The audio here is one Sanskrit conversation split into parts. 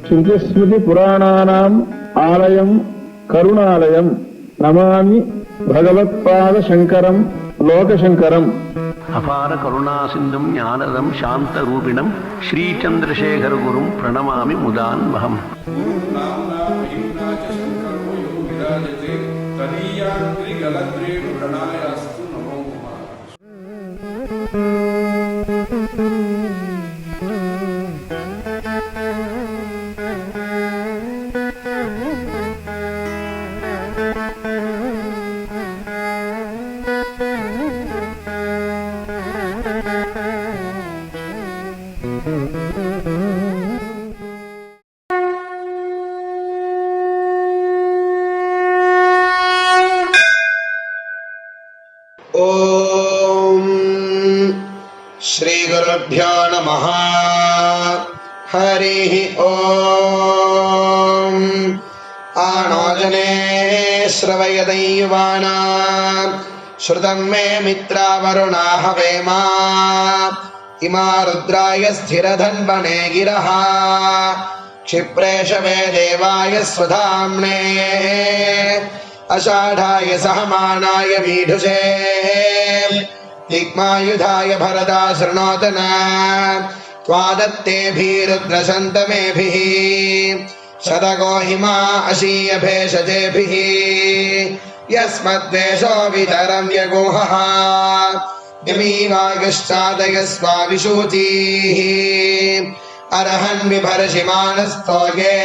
श्रुतिस्मृति पुराणानाम् आलयम् करुणालयम् नमामि भगवत्पाद शंकरं लोकशंकरम्। अपार करुणा सिंधुं ज्ञानदं शांत रूपिणं श्रीचंद्रशेखर गुरुं प्रणमामि मुदान्वहम्। ओम श्री गुरुभ्यो नमः। हरिः ओम। आनोजने श्रवयदैवाना श्रुतं मे मित्रा वरुणा हवेमा इमा रुद्राय स्थिरधन्वने गिरः क्षिप्रेशवे देवाय स्वधाम्ने अषाढ़ाय सहमानाय मीढुषे दिग्मायुधाय भरदा शृणोतन त्वादत्तेभिरुद्रशन्तमेभिः शतगोहिमा अशीय भेषजेभिः यस्मद्वेषो वितरं यगोहः यमीवागश्चादय स्वाविशूचिः अर्हन् बिभर्षिमानस्तोगे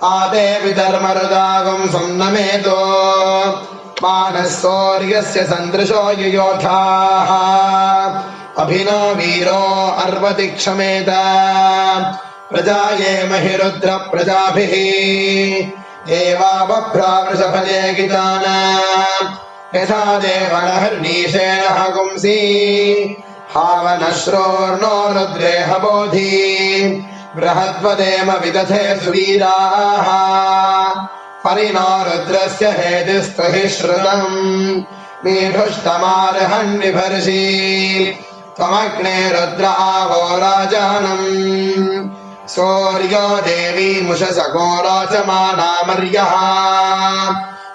आदेवि धर्मरदागं सुम्नमेतो मानसौर्यस्य सन्दृशो युयोधाः अभिनो वीरो अर्वति क्षमेत प्रजाये महिरुद्र प्रजाभिः एवा बभ्रावृषभजे गितान यथा देवनहर्नीशेन हगुंसि हावनश्रोर्नो रुद्रेह बोधि बृहद्वदेम विदधे सुवीराः परिणो रुद्रस्य हेतिस्तुहि श्रुतम् मीढुष्टमार्हन् विभर्षि त्वमग्ने रुद्र आवो राजानम् सौर्यो देवी मुषसको रोचमानामर्यः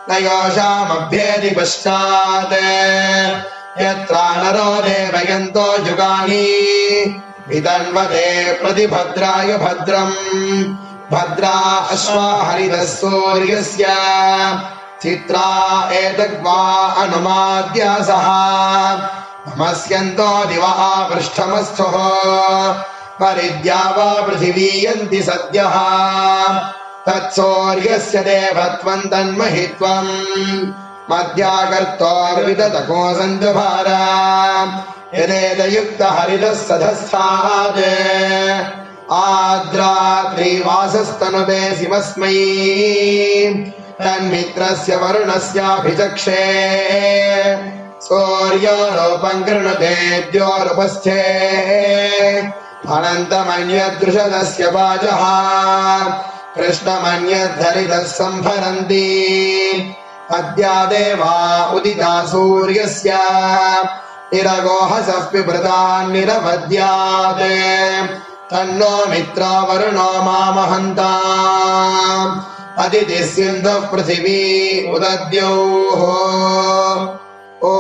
न योषामभ्येति पश्चात् यत्रा नरो देवयन्तो युगानि वितन्वते प्रतिभद्राय भद्रम् भद्रा अश्वा हरितः सूर्यस्य चित्रा एतद्वा अनुमाद्यासः नमस्यन्तो दिवः पृष्ठमस्थुः परिद्या वा पृथिवी यन्ति सद्यः तत्सूर्यस्य देवत्वं तन्महित्वम् मध्याकर्तोर्विदतको सन्तुभारा यदेदयुक्त हरितः सधस्थात् आद्रात्रिवासस्तनुते शिवस्मै तन्मित्रस्य वरुणस्याभिचक्षे सूर्योरूपं गृणुते द्योरुपस्थे अनन्तमन्यदृषदस्य वाजः कृष्णमन्यद्धरितः संभरन्ति अद्या देवा उदिता सूर्यस्य निरगोहसः पिबृतान् निरवद्यात् तन्नो मित्रा वरुणो मामहन्ताम् अदितिः सिन्धुः पृथिवी उदद्योः। ॐ